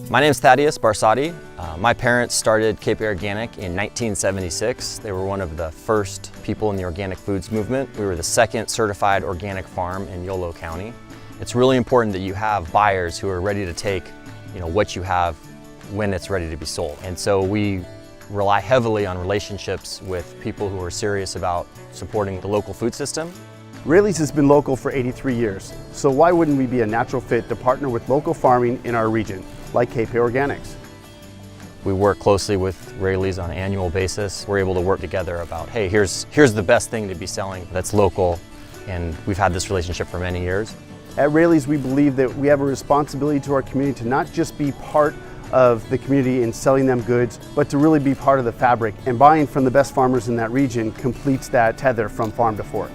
My name is Thaddeus Barsotti. My parents started KP Organic in 1976. They were one of the first people in the organic foods movement. We were the second certified organic farm in Yolo County. It's really important that you have buyers who are ready to take what you have when it's ready to be sold. And so we rely heavily on relationships with people who are serious about supporting the local food system. Raley's has been local for 83 years, so why wouldn't we be a natural fit to partner with local farming in our region, like KP Organics? We work closely with Raley's on an annual basis. We're able to work together about, hey, here's the best thing to be selling that's local, and we've had this relationship for many years. At Raley's, we believe that we have a responsibility to our community to not just be part of the community in selling them goods, but to really be part of the fabric, and buying from the best farmers in that region completes that tether from farm to fork.